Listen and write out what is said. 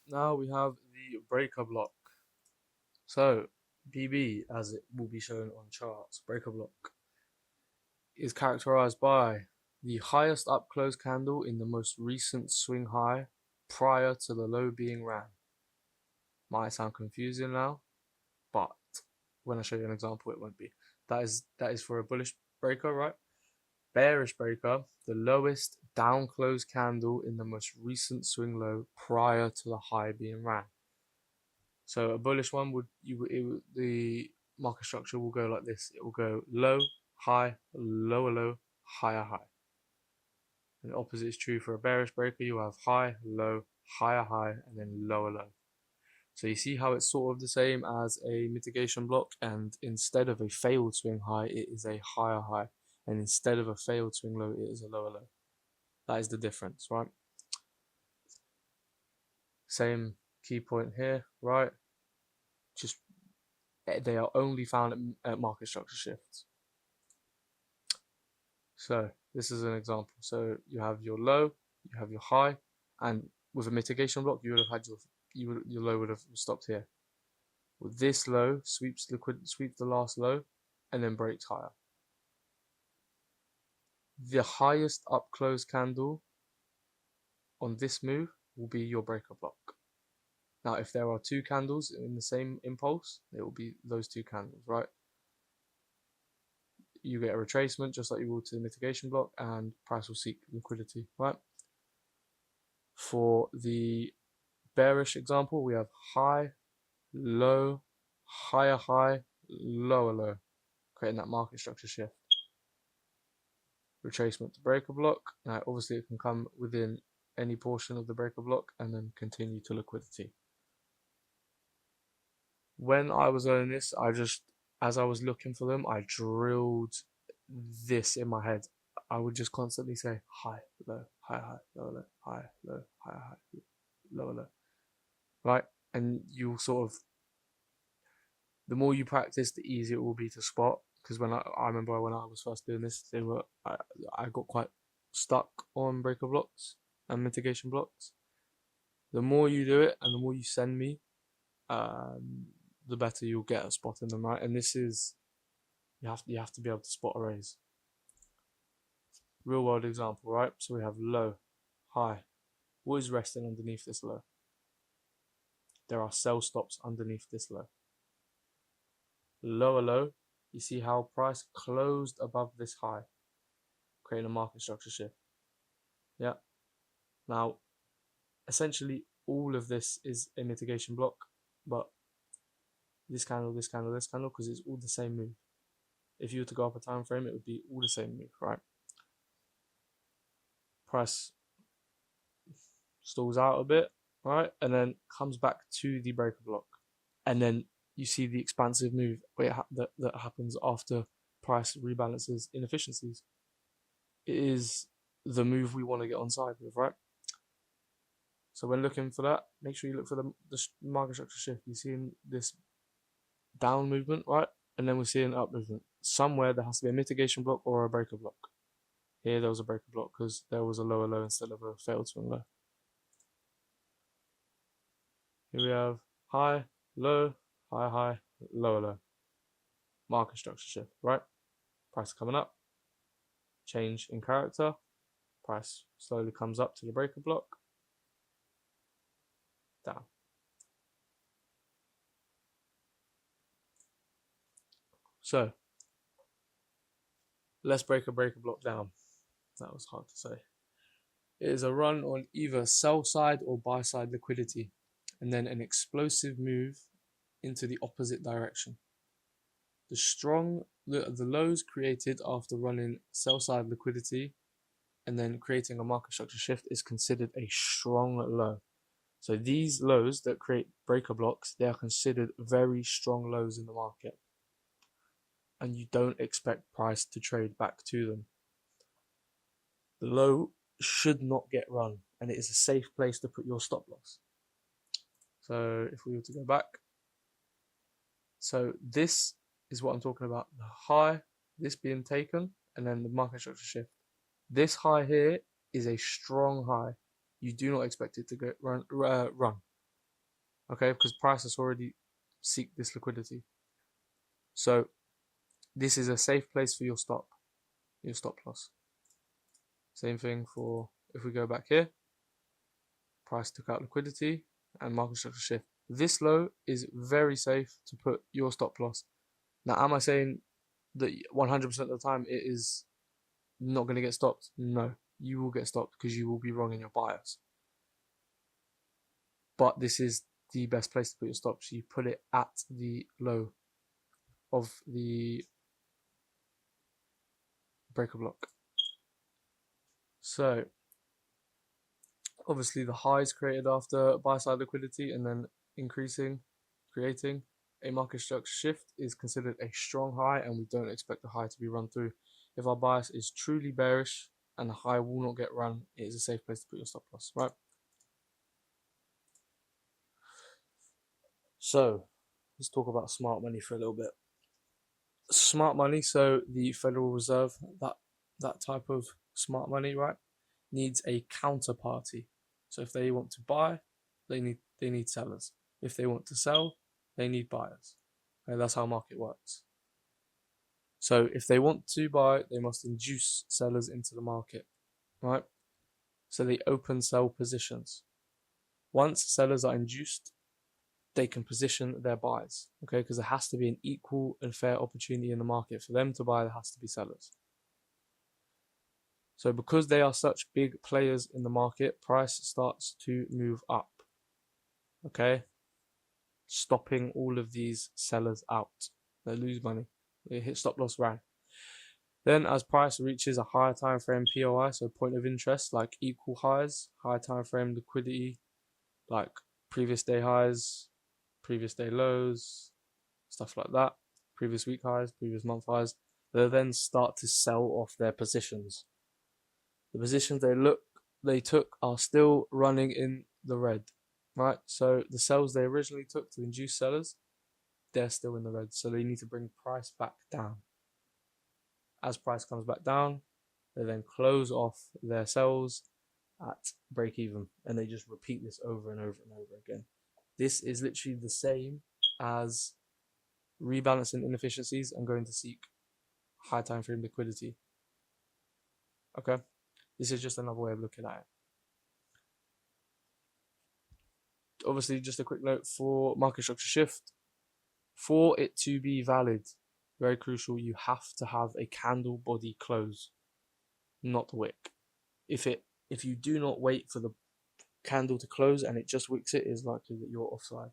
now we have the breaker block. So BB, as it will be shown on charts, breaker block is characterized by the highest up close candle in the most recent swing high prior to the low being ran. Might sound confusing now, but when I show you an example, it won't be. That is for a bullish breaker, right? Bearish breaker, the lowest down close candle in the most recent swing low prior to the high being ran. So a bullish one the market structure will go like this. It will go low, high, lower low, higher high. And the opposite is true for a bearish breaker. You have high, low, higher high, and then lower low. So you see how it's sort of the same as a mitigation block, and instead of a failed swing high, it is a higher high. And instead of a failed swing low, it is a lower low. That is the difference, right? Same key point here, right? Just they are only found at market structure shifts. So this is an example. So you have your low, you have your high, and with a mitigation block, you would have had your low would have stopped here. With this low, sweeps the last low, and then breaks higher. The highest up close candle on this move will be your breaker block. Now, if there are two candles in the same impulse, it will be those two candles, right? You get a retracement just like you will to the mitigation block, and price will seek liquidity, right? For the bearish example, we have high, low, higher high, lower low, creating that market structure shift. Retracement to breaker block. Now, obviously, it can come within any portion of the breaker block and then continue to liquidity. When I was learning this, as I was looking for them, I drilled this in my head. I would just constantly say high, low, high, high, low, low, high, low, high, high, lower, low, right? And you sort of, the more you practice, the easier it will be to spot. Because when I remember when I was first doing this, I got quite stuck on breaker blocks and mitigation blocks. The more you do it and the more you send me, the better you'll get at spotting them, right? And this is you have to be able to spot arrays. Real world example, right? So we have low, high. What is resting underneath this low? There are sell stops underneath this low. Lower low, you see how price closed above this high, creating a market structure shift. Yeah. Now, essentially, all of this is a mitigation block, but this candle, this candle, this candle, because it's all the same move. If you were to go up a time frame, it would be all the same move, right? Price stalls out a bit, right, and then comes back to the breaker block, and then you see the expansive move that happens after price rebalances inefficiencies. It is the move we want to get on side with, right? So when looking for that, make sure you look for the market structure shift. You're seeing this down movement, right? And then we're seeing up movement. Somewhere there has to be a mitigation block or a breaker block. Here there was a breaker block because there was a lower low instead of a failed swing low. Here we have high, low, high, high, lower low. Market structure shift, right? Price coming up. Change in character. Price slowly comes up to the breaker block. Down. So let's break a breaker block down. That was hard to say. It is a run on either sell side or buy side liquidity, and then an explosive move into the opposite direction. The lows created after running sell side liquidity and then creating a market structure shift is considered a strong low. So these lows that create breaker blocks, they are considered very strong lows in the market. And you don't expect price to trade back to them. The low should not get run, and it is a safe place to put your stop loss. So if we were to go back, so this is what I'm talking about, the high, this being taken, and then the market structure shift. This high here is a strong high. You do not expect it to run. okay, because price has already seek this liquidity. So this is a safe place for your stop loss. Same thing for if we go back here, price took out liquidity and market structure shift. This low is very safe to put your stop loss. Now, am I saying that 100% of the time it is not going to get stopped? No, you will get stopped because you will be wrong in your bias. But this is the best place to put your stop. So you put it at the low of the breaker block. So obviously the high is created after buy side liquidity and then creating a market structure shift is considered a strong high, and we don't expect the high to be run through. If our bias is truly bearish and the high will not get run, it is a safe place to put your stop loss, right? So let's talk about smart money for a little bit. Smart money, so the Federal Reserve, that type of smart money, right, needs a counterparty. So if they want to buy, they need sellers. If they want to sell, they need buyers. And that's how market works. So if they want to buy, they must induce sellers into the market, right? So they open sell positions. Once sellers are induced, they can position their buys, okay? Because there has to be an equal and fair opportunity in the market. For them to buy, there has to be sellers. So because they are such big players in the market, price starts to move up, okay? Stopping all of these sellers out. They lose money. They hit stop loss ran. Then as price reaches a higher time frame POI, so point of interest, like equal highs, higher time frame liquidity, like previous day highs, previous day lows, stuff like that, previous week highs, previous month highs, they'll then start to sell off their positions. The positions they took are still running in the red, right? So the sells they originally took to induce sellers, they're still in the red. So they need to bring price back down. As price comes back down, they then close off their sells at break even, and they just repeat this over and over and over again. This is literally the same as rebalancing inefficiencies and going to seek high time frame liquidity. Okay, this is just another way of looking at it. Obviously, just a quick note for market structure shift. For it to be valid, very crucial, you have to have a candle body close, not wick. If you do not wait for the candle to close and it just wicks it, is likely that you're offside.